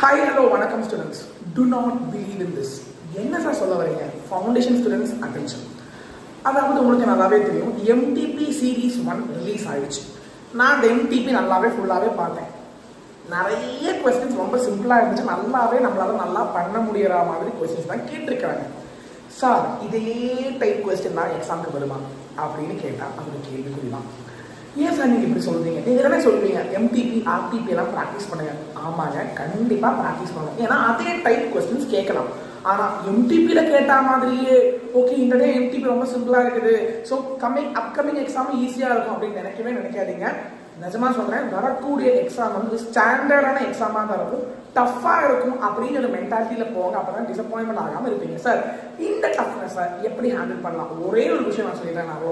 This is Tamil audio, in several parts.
Hi, hello, welcome students. Do not believe in this. என்ன சார் சொல்ல வரீங்க? Foundation students attention. அதாவது உங்களுக்கு நல்லாவே தெரியும் MTP series 1 ரிலீஸ் ஆயிடுச்சு. நான் அந்த MTP நல்லாவே ஃபுல்லாவே பார்த்தேன். நிறைய क्वेश्चंस ரொம்ப சிம்பிளா இருந்துச்சு. நம்மளால நல்லா பண்ண முடியற மாதிரி क्वेश्चंस தான் கேட்டிருக்காங்க. சார் இதே டைப் क्वेश्चन தான் எக்ஸாம்க்கு வருமா அப்படினு கேட்டா அது ஒரு கேள்விக்குறி தான். ஏன் சார் நீங்க இப்படி சொல்றீங்க? நீங்க என்ன சொல்றீங்க? MTP RTP எல்லாம் பிராக்டீஸ் பண்ணுங்க. ஆமாங்க, கண்டிப்பா பிராக்டீஸ் பண்ணுங்க. ஏன்னா அதே டைப் क्वेश्चंस கேட்கலாம். ஆனா MTP ல கேட்ட மாதிரியே ஓகே இந்த டே MTP ரொம்ப சிம்பிளா இருக்குது, சோ அப்கமிங் எக்ஸாம் ஈஸியா இருக்கும் அப்படின்னு நினைக்காதீங்க. நிஜமா சொல்றேன், வரக்கூடிய எக்ஸாம் வந்து ஸ்டாண்டர்டான எக்ஸாமா தான் இருக்கும், டஃப்பா இருக்கும் அப்படிங்கிற ஒரு மென்டாலிட்டியில போங்க. அப்பதான் டிசப்பாயின்மெண்ட் ஆகாம இருப்பீங்க. சார் இந்த டஃப்னஸ் எப்படி ஹேண்டில் பண்ணலாம்? ஒரே ஒரு விஷயம் நான் சொல்லிடுறேன். நான்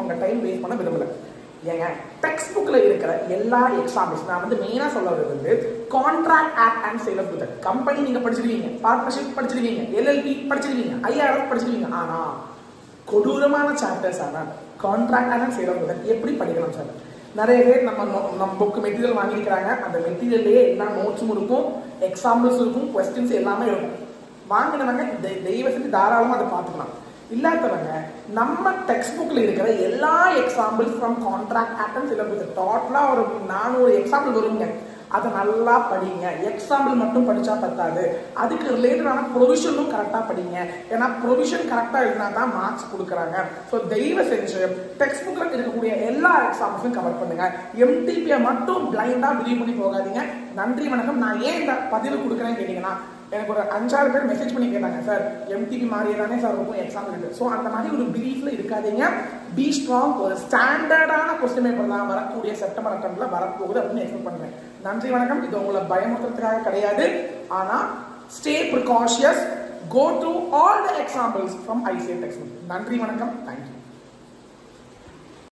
உங்க டைம் வேஸ்ட் பண்ண விரும்பல. ஏங்க டெக்ஸ்ட் புக்ல இருக்கிற எல்லா எக்ஸாம்பிள்ஸ் நான் வந்து மெயினா சொல்ல வருது வந்து contract act and sale of goods. Company நீங்க படிச்சிருவீங்க, பார்ட்னர்ஷிப் படிச்சிருவீங்க, LLP படிச்சிருவீங்க, IRS படிச்சிருவீங்க. ஆனா கொடூரமான சாப்டர்ஸ் ஆனா contract and sale of goods எப்படி படிக்கலாம் சார்? நிறைய பேர் நம்ம புக் மெட்டீரியல் வாங்கிக்கிறாங்க. அந்த மெட்டீரியல்லையே எல்லா நோட்ஸும் இருக்கும், எக்ஸாம்பிள்ஸ் இருக்கும், கொஸ்டின்ஸ் எல்லாமே இருக்கும். வாங்கினவங்க தெய்வ செஞ்சு தாராளமாக அதை பார்த்துக்கலாம். இல்லாதவங்க நம்ம டெக்ஸ்ட் புக்ல இருக்கிற எல்லா examples from contract act and sale of goods டோட்டலா ஒரு 400 எக்ஸாம்பிள் வருங்க. அதை நல்லா படிங்க. எக்ஸாம்பிள் மட்டும் படிச்சா பத்தாது, அதுக்கு ரிலேட்டடான ப்ரொவிஷனும் கரெக்டா படிங்க. ஏன்னா ப்ரொவிஷன் கரெக்டா இருந்தா தான் மார்க்ஸ் கொடுக்குறாங்க. ஸோ தயவு செஞ்சு டெக்ஸ்ட் புக்ல இருக்கக்கூடிய எல்லா எக்ஸாம்பிள்ஸும் கவர் பண்ணுங்க. MTP மட்டும் பிளைண்டா பிலீவ் பண்ணி போகாதீங்க. நன்றி, வணக்கம். நான் ஏன் இந்த பதிவு கொடுக்குறேன்னு கேட்டீங்கன்னா, எனக்கு ஒரு 5-6 பேர் மெசேஜ் பண்ணி கேட்டாங்க, சார் MTP மாதிரியே தானே சார் இருக்கும் எக்ஸாம் இருக்கு. ஸோ அந்த மாதிரி ஒரு பிலீஃப்ல இருக்காதீங்க. Be strong. ஒரு ஸ்டாண்டர்டான கொஸ்டின் பேப்பர் தான் வரக்கூடிய செப்டம்பர் அட்டம்ப்ட்ல வரப்போகுது அப்படின்னு எக்ஸ்பெக்ட் பண்ணுவேன். நன்றி, வணக்கம். இது உங்களை பயமுறுத்துறதுக்காக கிடையாது. ஆனா stay precautious. Go through all the examples from ICA text book. நன்றி, வணக்கம். தேங்க்யூ.